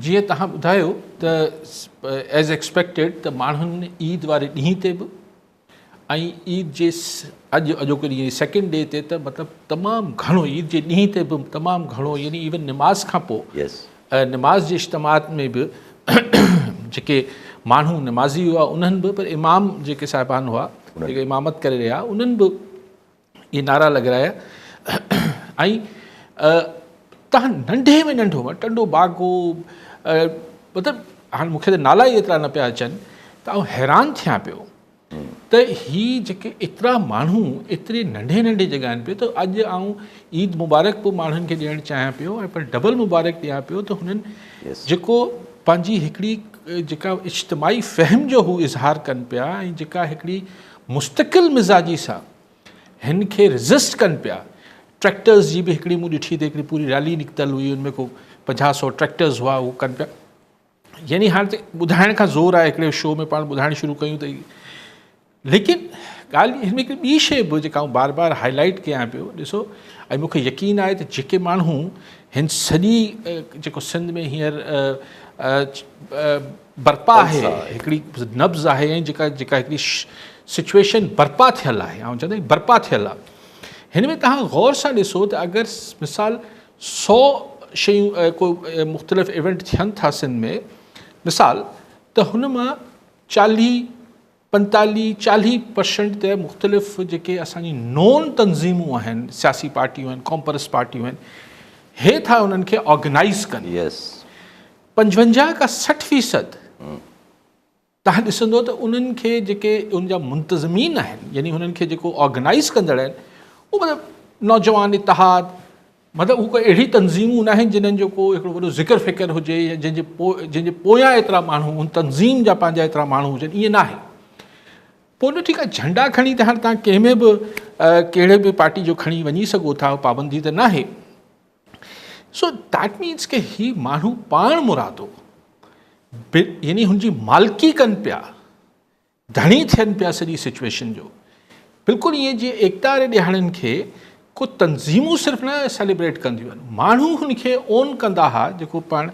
जीअं तव्हां ॿुधायो त एज़ एक्सपेक्टेड त माण्हुनि ईद वारे ॾींहं ते बि ऐं ईद जे अॼोको ॾींहुं सेकेंड डे ते त मतिलबु तमामु घणो ईद जे ॾींहं ते बि तमामु घणो यानी इवन निमाज़ खां पोइ निमाज़ जे इज्तिमात में बि जेके माण्हू निमाज़ी हुआ उन्हनि बि पर इमाम जेके साहिबान हुआ जेके इमामत करे रहिया उन्हनि बि इहे नारा लॻाया ऐं तव्हां नंढे में नंढो टंडो बागो मतिलबु हाणे मूंखे त नाला ई एतिरा न पिया अचनि त आउं हैरान थियां पियो त हीअ जेके एतिरा माण्हू एतिरे नंढे नंढे जॻहियुनि ते त अॼु आउं ईद मुबारक बि माण्हुनि खे ॾियणु चाहियां पियो ऐं पर डबल मुबारक ॾियां पियो त हुननि जेको पंहिंजी हिकिड़ी जेका इज्तिमाही फ़हम जो हू इज़हार कनि पिया ऐं जेका हिकिड़ी मुस्तक़िल मिज़ाजी सां हिन खे रिज़िस्ट कनि पिया ट्रैक्टर्स जी बि हिकिड़ी मूं ॾिठी त हिकिड़ी पूरी रैली निकितल हुई उनमें को 50-100 ट्रैक्टर्स हुआ उहो कनि पिया यानी हाणे त ॿुधाइण खां ज़ोर आहे हिकिड़े शो में पाण ॿुधाइणु शुरू कयूं त लेकिन ॻाल्हि हिन में हिकिड़ी ॿी शइ बि जेका आउं बार बार हाईलाइट कयां पियो ॾिसो ऐं मूंखे यकीन आहे त जेके माण्हू हिन सॼी जेको सिंध में हींअर बर्पा आहे हिकिड़ी नब्ज़ आहे ऐं जेका हिकिड़ी सिचुएशन बर्पा थियल आहे ऐं चवंदा आहियूं बर्पा थियल आहे हिन में तव्हां गौर सां ॾिसो त अगरि मिसाल 100 शयूं को मुख़्तलिफ़ इवेंट थियनि था सिंध में मिसाल त हुन मां 40-45-40% त मुख़्तलिफ़ जेके असांजी नॉन तंज़ीमूं आहिनि सियासी पार्टियूं आहिनि कॉम्परस पार्टियूं आहिनि हे था उन्हनि खे ऑर्गेनाइज़ कनि 55-60% तव्हां ॾिसंदो त उन्हनि खे जेके उनजा मुंतज़मीन आहिनि यानी हुननि खे जेको ऑर्गेनाइज़ कंदड़ आहिनि उहो मतिलबु नौजवान इतिहाद मतिलबु हू कोई अहिड़ी तंज़ीमूं न आहिनि जिन्हनि जो को हिकिड़ो वॾो ज़िक्र फ़िक्र हुजे या जंहिंजे पोयां एतिरा माण्हू उन तंज़ीम जा पंहिंजा एतिरा माण्हू हुजनि ईअं न आहे पोइ ठीकु आहे झंडा खणी त हाणे तव्हां कंहिंमें बि कहिड़े बि पार्टी जो खणी वञी सघो था पाबंदी त न आहे सो दैट मीन्स के ही माण्हू पाण मुरादो यानी हुनजी मालिकी कनि पिया धणी थियनि पिया सॼी सिचुएशन जो बिल्कुलु ईअं जीअं एकता वारे ॾियारनि खे को तंज़ीमूं सिर्फ़ु न सेलिब्रेट कंदियूं आहिनि माण्हू हुनखे ओन कंदा हुआ जेको पाण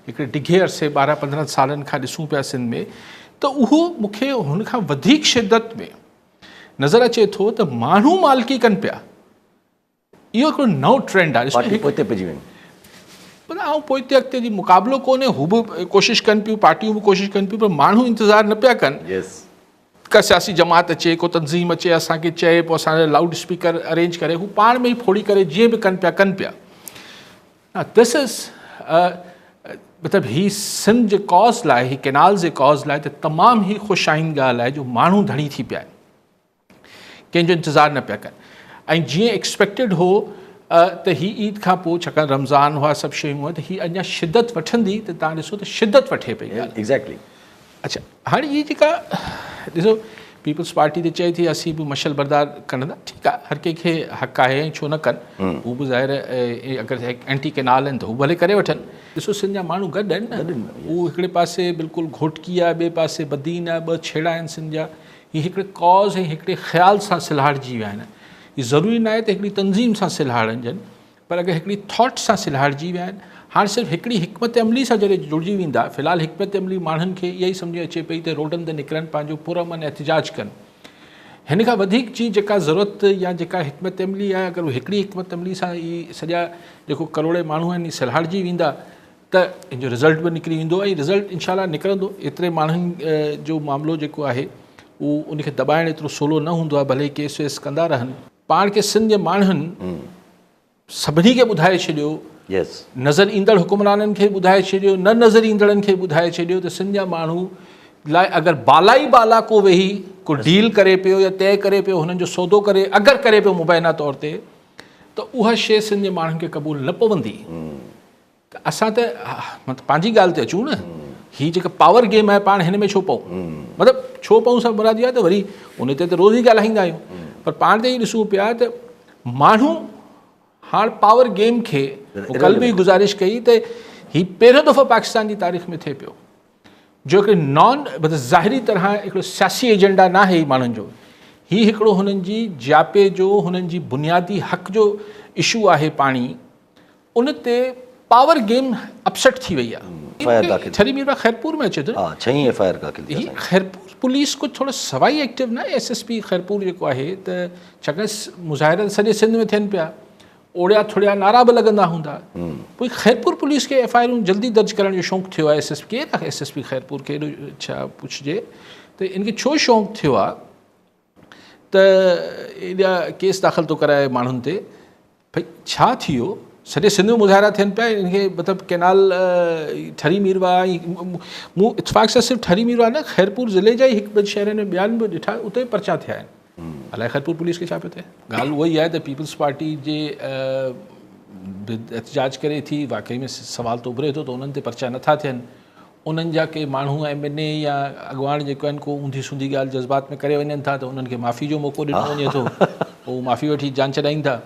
हिकिड़े डिघे अरसे 12-15 सालनि खां ॾिसूं पिया सिंध में त उहो मूंखे हुन खां वधीक शिदत में नज़र अचे थो त माण्हू मालिकी कनि पिया इहो हिकिड़ो नओं ट्रेंड आहे पर ऐं पोइ हिते अॻिते जी मुक़ाबिलो कोन्हे हू बि कोशिशि कनि पियूं पार्टियूं बि कोशिशि कनि पियूं पर माण्हू इंतज़ारु न पिया कनि का सियासी जमात अचे को तंज़ीम अचे असांखे चए पोइ असांजे लाउड स्पीकर अरेंज करे हू पाण में ई फोड़ी करे जीअं बि कनि पिया दिस इज़ मतिलबु हीअ सिंध जे कॉज़ लाइ हीअ कैनाल जे कॉज़ लाइ त तमामु ई ख़ुशाइन ॻाल्हि आहे जो माण्हू धणी थी पिया आहिनि कंहिंजो इंतज़ारु न पिया कनि ऐं जीअं एक्सपेक्टेड हो त हीअ ईद खां पोइ छाकाणि रमज़ान हुआ सभु शयूं हुआ त हीअ अञा शिदत वठंदी त तव्हां ॾिसो त शिदत वठे पई एग्ज़ैक्टली अच्छा हाणे इहा जेका ॾिसो पीपल्स पार्टी त चए थी असीं बि मशल बरदार कंदा ठीकु आहे हर कंहिंखे हक़ु आहे ऐं छो न कनि हू बि ज़ाहिर अगरि एंटी कैनाल आहिनि त हू भले करे वठनि ॾिसो सिंध जा माण्हू गॾु आहिनि न हू हिकिड़े पासे बिल्कुलु घोटकी आहे ॿिए पासे बदीन आहे 2 छेड़ा आहिनि सिंध जा हीअ हिकिड़े कॉज़ ऐं हिकिड़े ख़्याल सां सिलहाड़जी विया आहिनि हीअ ज़रूरी न आहे त हिकिड़ी तंज़ीम सां सिलहाड़जनि पर अगरि हिकिड़ी थॉट सां सिलहाड़जी विया आहिनि हाणे सिर्फ़ु हिकिड़ी हिकमत अमली सां जॾहिं जुड़जी वेंदा फ़िलहालु हिकमत अमली माण्हुनि खे इहा ई सम्झ अचे पई त रोडनि ते निकिरनि पंहिंजो पुरअमन एहतिजाज कनि हिन खां वधीक जी जेका ज़रूरत या जेका हिकमत अमली आहे अगरि उहा हिकिड़ी हिकमत अमली सां इहे सॼा जेको करोड़े माण्हू आहिनि सिलहाड़जी वेंदा त इन जो रिज़ल्ट बि निकिरी वेंदो ऐं रिज़ल्ट इनशाला निकिरंदो एतिरे माण्हुनि जो मामिलो जेको आहे उहो उनखे दॿाइणु एतिरो सवलो न हूंदो आहे भले केस वेस कंदा रहनि पाण खे सिंध जे माण्हुनि सभिनी खे ॿुधाए छॾियो नज़र ईंदड़ हुकुमराननि खे ॿुधाए छॾियो न नज़र ईंदड़नि खे ॿुधाए छॾियो त सिंध जा माण्हू लाइ अगरि बाला ई बाला को वेही को डील करे पियो या तइ करे पियो हुननि जो सौदो करे अगरि करे पियो मुबैना तौर ते त उहा शइ सिंध जे माण्हुनि खे क़बूल न पवंदी त असां त मतिलबु पंहिंजी ॻाल्हि ते अचूं न हीअ जेका पावर गेम आहे पाण हिन में छो पऊं मतिलबु छो पऊं सां मुरादी आहे त वरी उन ते त रोज़ ई ॻाल्हाईंदा आहियूं पर पाण ते ई ॾिसूं पिया त माण्हू हाणे पावर गेम खे कल्ह बि गुज़ारिश कई त हीउ पहिरियों दफ़ो पाकिस्तान जी तारीख़ में थिए पियो जो हिकिड़े मतिलबु ज़ाहिरी तरह हिकिड़ो सियासी एजेंडा न आहे माण्हुनि जो हीउ हिकिड़ो हुननि जी जापे जो हुननि जी बुनियादी हक़ जो इशू आहे पाणी उन ते पावर गेम अपसेट थी वई आहे FIR दाखिल छरी मीरवा खैरपुर में अचे थो। हाँ 6 FIR दाखिल ही खैरपुर पुलिस कुछ थोड़ो सवाई एक्टिव न SSP खैरपुर जेको आहे त छाकाणि मुज़ाहिरा सॼे सिंध में थियनि पिया, ओड़िया थोड़िया नारा बि लॻंदा हूंदा, पोइ खैरपुर पुलिस खे FIR जल्दी दर्ज करण जो शौक़ु थियो आहे। SSP केरु आहे SSP खैरपुर खे एॾो छा पुछिजे त इनखे छो शौक़ु थियो आहे त एॾा केस दाख़िल थो कराए माण्हुनि ते, भई छा थियो, सॼे सिंध में मुज़ाहिरा थियनि पिया, इनखे मतिलबु केनाल ठरी मीरवा मूं इतफ़ाक़ सां सिर्फ़ु ठरी मीरवा न खैरपुर ज़िले जा ई हिकु ॿ शहरनि में ॿियनि बि ॾिठा, उते परचा थिया आहिनि। अलाए खैरपुर पुलिस खे छा पियो थिए। ॻाल्हि उहा ई आहे त पीपल्स पार्टी जे एहतजाज करे थी, वाक़ई में सवाल त उभरे थो त उन्हनि ते परचा नथा थियनि, उन्हनि जा के माण्हू MNA या अॻवान जेको आहिनि को ऊंधी सूंधी ॻाल्हि जज़्बात में करे वञनि था त उन्हनि खे माफ़ी जो मौक़ो ॾिनो वञे थो, पोइ माफ़ी वठी जान छॾाईनि था,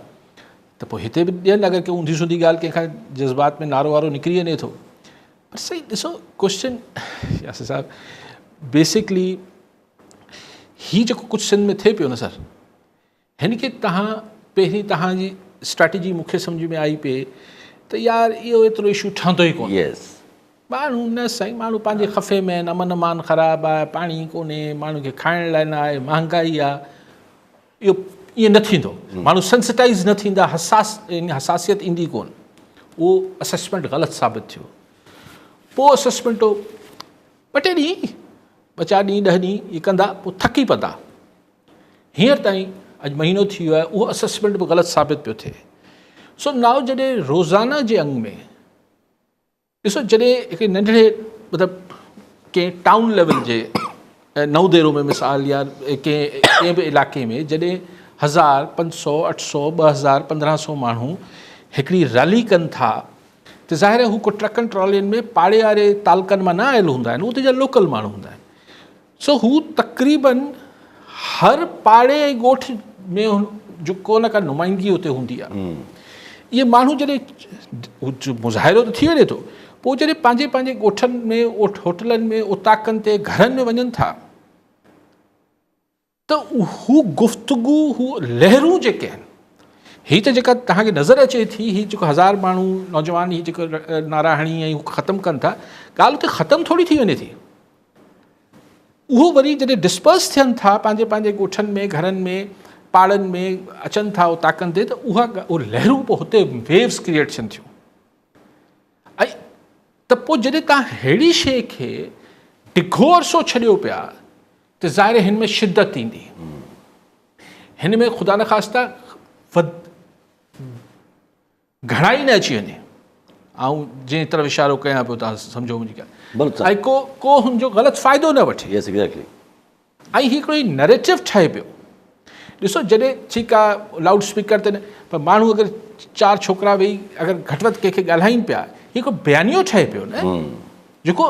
त पोइ हिते बि ॾियनि अगरि के ऊंधी सूंधी ॻाल्हि कंहिंखां जज़्बात में नारो वारो निकिरी वञे थो। पर सही ॾिसो क्वेश्चन यासिर साहब, बेसिकली ही जेको कुझु सिंध में थिए पियो न सर, हिन खे तव्हां पहिरीं तव्हांजी स्ट्रैटेजी मूंखे सम्झ में आई पिए त यार इहो एतिरो इशू ठहंदो ई कोन्हे। माण्हू न साईं, माण्हू पंहिंजे ख़फ़े में आहिनि, अमन अमान ख़राबु आहे, पाणी कोन्हे, माण्हू खे खाइण लाइ न आहे, महांगाई आहे, इहो ईअं न थींदो, माण्हू सेंसिटाइज़ न थींदा, हसासियत ईंदी कोन, उहो असेसमेंट ग़लति साबित थियो। पोइ असेसमेंट ॿ टे ॾींहं 4 ॾींहं 10 ॾींहं इहे कंदा, पोइ थकी पवंदा। हींअर ताईं अॼु महीनो थी वियो आहे, उहो असेसमेंट बि ग़लति साबित पियो थिए। सो नाउ जॾहिं रोज़ाना जे अंग में ॾिसो, जॾहिं हिकिड़े नंढड़े मतिलबु कंहिं टाउन लेवल जे नवदेरो में मिसाल या कंहिं बि इलाइक़े में जॾहिं 1000, 500, 800, 2000, 1500 माण्हू हिकिड़ी रैली कनि था त ज़ाहिर आहे हू को ट्रकनि ट्रॉलियुनि में पाड़े वारे तालकनि मां न आयल हूंदा आहिनि, उते जा लोकल माण्हू हूंदा आहिनि। सो हू तक़रीबन हर पाड़े ऐं ॻोठ में जो को न का नुमाइंदगी उते हूंदी आहे। इहे माण्हू जॾहिं मुज़ाहिरो त थी वञे थो, पोइ जॾहिं पंहिंजे पंहिंजे ॻोठनि में होटलनि में उताकनि ते घरनि में वञनि था त हू गुफ़्तगू, हू लहरूं जेके आहिनि, हीअ त जेका तव्हांखे नज़र अचे थी, हीअ जेको 1000 माण्हू नौजवान हीअ जेको नारा हणी ऐं हू ख़तमु कनि था, ॻाल्हि उते ख़तमु थोरी थी वञे थी। उहो वरी जॾहिं डिस्पर्स थियनि था पंहिंजे पंहिंजे ॻोठनि में, घरनि में, पाड़नि में अचनि था उताकनि ते, त उहो लहरूं पोइ हुते वेव्स क्रिएट थियनि थियूं। ऐं त पोइ जॾहिं तव्हां अहिड़ी शइ खे डिघो अरसो छॾियो पिया त ज़ाहिर हिन में शिदत ईंदी, हिन में ख़ुदा न ख़ास्ता घणाई न अची वञे। ऐं जंहिं तरफ़ इशारो कयां पियो, तव्हां सम्झो मुंहिंजी ॻाल्हि, ऐं को हुनजो ग़लति फ़ाइदो न वठे। ऐं हिकिड़ो नैरेटिव ठहे पियो। ॾिसो, जॾहिं ठीकु आहे लाउड स्पीकर ते न, पर माण्हू अगरि 4 छोकिरा वेही अगरि घटि वधि कंहिंखे ॻाल्हाइनि पिया, हिकु बयानियो ठहे पियो न, जेको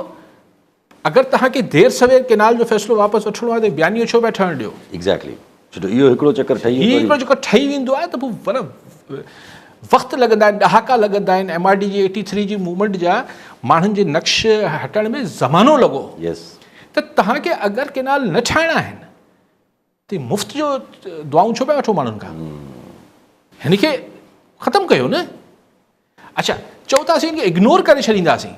अगरि तव्हांखे देरि सवेर केनाल जो फ़ैसिलो वापसि वठिणो आहे त बयानियो छो पिया ठहणु ॾियो। इहो हिकिड़ो चकर ठही वेंदो आहे त पोइ वक़्तु लॻंदा आहिनि, ॾहाका लॻंदा आहिनि। MRD जी 83 जी मूवमेंट जा माण्हुनि जे नक्श हटण में ज़मानो लॻो। त तव्हांखे अगरि केनाल न ठाहिणा आहिनि त मुफ़्त जो दुआऊं छो पिया वठो माण्हुनि खां, हिन खे ख़तमु कयो न। अच्छा, चओ था असीं हिनखे इग्नोर करे छॾींदासीं,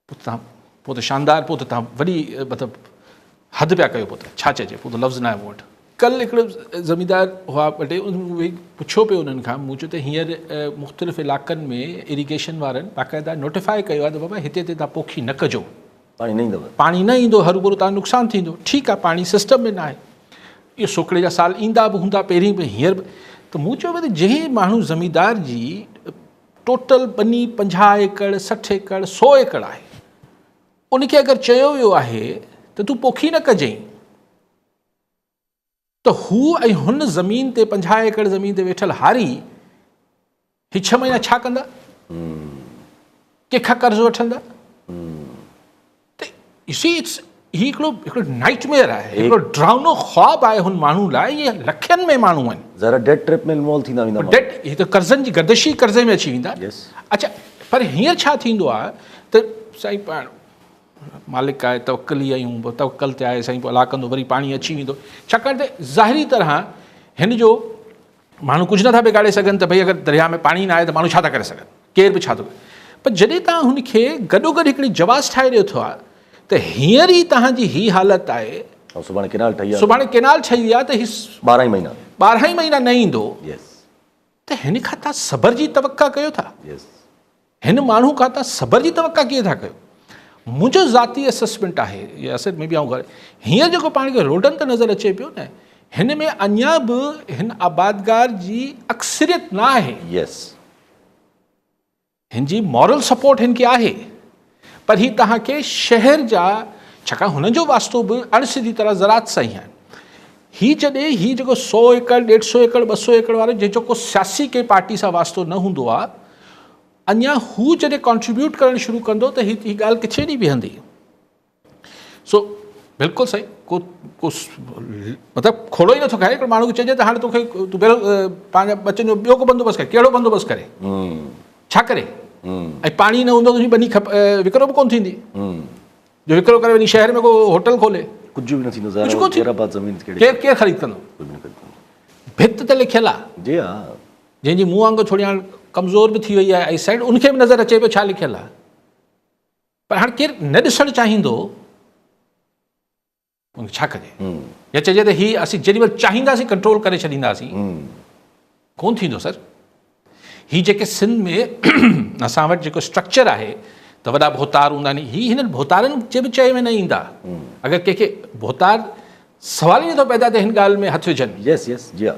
पोइ त शानदार, पोइ त तव्हां वॾी मतिलबु हद पिया कयो, पोइ त छा चइजे, पोइ त लफ़्ज़ न आहे मूं वटि। कल्ह हिकिड़ो ज़मींदार हुआ ॿ टे, पुछियो पियो उन्हनि खां, मूं चयो त हींअर मुख़्तलिफ़ इलाइक़नि में इरीगेशन वारनि बाक़ाइदा नोटिफाई कयो आहे त बाबा हिते ते तव्हां पोखी न कजो, पाणी न ईंदो, हरूभरू तव्हां नुक़सानु थींदो। ठीकु आहे, पाणी सिस्टम में न आहे, इहो सोकड़े जा साल ईंदा बि हूंदा पहिरीं बि, हींअर बि। त मूं चयो भई जंहिं माण्हू ज़मींदार जी टोटल बनी 50 एकड़ 60 एकड़ 100 एकड़ आहे, उनखे अगरि चयो वियो आहे त तूं पोखी न कजांइ, त हू ऐं हुन ज़मीन ते 50 एकड़ ज़मीन ते वेठल हारी ही 6 महीना छा कंदा, कंहिंखां कर्ज़ वठंदा। त ही हिकिड़ो नाइटमेयर आहे, हिकिड़ो ड्राउनो ख़्वाबु आहे हुन माण्हू लाइ। इहे लखनि में माण्हू आहिनि, ज़रा डेट ट्रिप में इन्वॉल्व थींदा वेंदा, डेट ही त कर्ज़नि जी गर्दिशी कर्ज़े में अची वेंदा। अच्छा, पर हींअर छा थींदो आहे त साईं पाण मालिक आहे, तवक्कली आहियूं, तवक्कल ते आहे साईं, पोइ अलाह कंदो, वरी पाणी अची वेंदो। छाकाणि त ज़ाहिरी तरह हिन जो माण्हू कुझु नथा बिगाड़े सघनि त भई अगरि दरिया में पाणी न आहे त माण्हू छा था करे सघनि, केर बि छा थो करे। पर जॾहिं तव्हां हुनखे गॾोगॾु हिकिड़ी जवाज़ ठाहे ॾियो था त हींअर ई तव्हांजी हीअ हालत आहे, ऐं सुभाणे केनाल ठही आहे, सुभाणे केनाल ठही आहे, त हीउ 12 ई महीना 12 ई महीना न ईंदो, यस त हिन खां तव्हां सबर जी तवक़ा कयो था? यस हिन माण्हू खां तव्हां सबर जी तवक़ा कीअं था कयो? मुंहिंजो ज़ाती असेसमेंट आहे, या असर में बि आऊं हींअर जेको पाण खे रोडनि ते नज़र अचे पियो न, हिन में अञा बि हिन आबादगार जी अक्सरियत न आहे। यस हिन जी मॉरल सपोर्ट हिन खे आहे, पर ही तव्हांखे शहर जा, छाकाणि हुननि जो वास्तो बि अणसिधी तरह ज़रात सां ई आहिनि। ही जॾहिं ही जेको 100 एकड़ 150 एकड़ 200 एकड़ वारो जंहिंजो को सियासी के पार्टी सां वास्तो न हूंदो आहे, अञा हू जॾहिं कॉन्ट्रीब्यूट करणु शुरू कंदो त ही ॻाल्हि किथे ॾींहुं बीहंदी। सो बिल्कुलु सही, को मतिलबु खोड़ो ई नथो खाए। हिकिड़े माण्हू खे चइजे त हाणे तोखे तूं पहिरियों पंहिंजा बचनि जो ॿियो को बंदोबस्तु करे, कहिड़ो बंदोबस्तु करे, छा करे? ऐं पाणी न हूंदो तुंहिंजी बनी विकिरो बि कोन थींदी, जो विकिरो करे वञी शहर में को होटल खोले, कुझु बि न थींदो, कुझु कोन थींदो। ज़मीन केरु ख़रीद कंदो? भित ते लिखियलु आहे, जी हा, जंहिंजी मुंहुं वांगुरु थोरी हाणे कमज़ोर बि थी वई आहे आई साइड, उनखे बि नज़र अचे पियो छा लिखियलु आहे। पर हाणे केरु न ॾिसणु चाहींदो, उनखे छा कजे? या चइजे त हीअ असीं जेॾी महिल चाहींदासीं कंट्रोल करे छॾींदासीं, कोन थींदो सर। ही जेके सिंध में असां वटि जेको स्ट्रक्चर आहे त वॾा भोतार हूंदा आहिनि, ही हिननि भोतारनि जे बि चए में न ईंदा। अगरि कंहिंखे भोतार सवाल ई नथो पैदा थिए हिन ॻाल्हि में हथु विझनि। यस यस जी हा।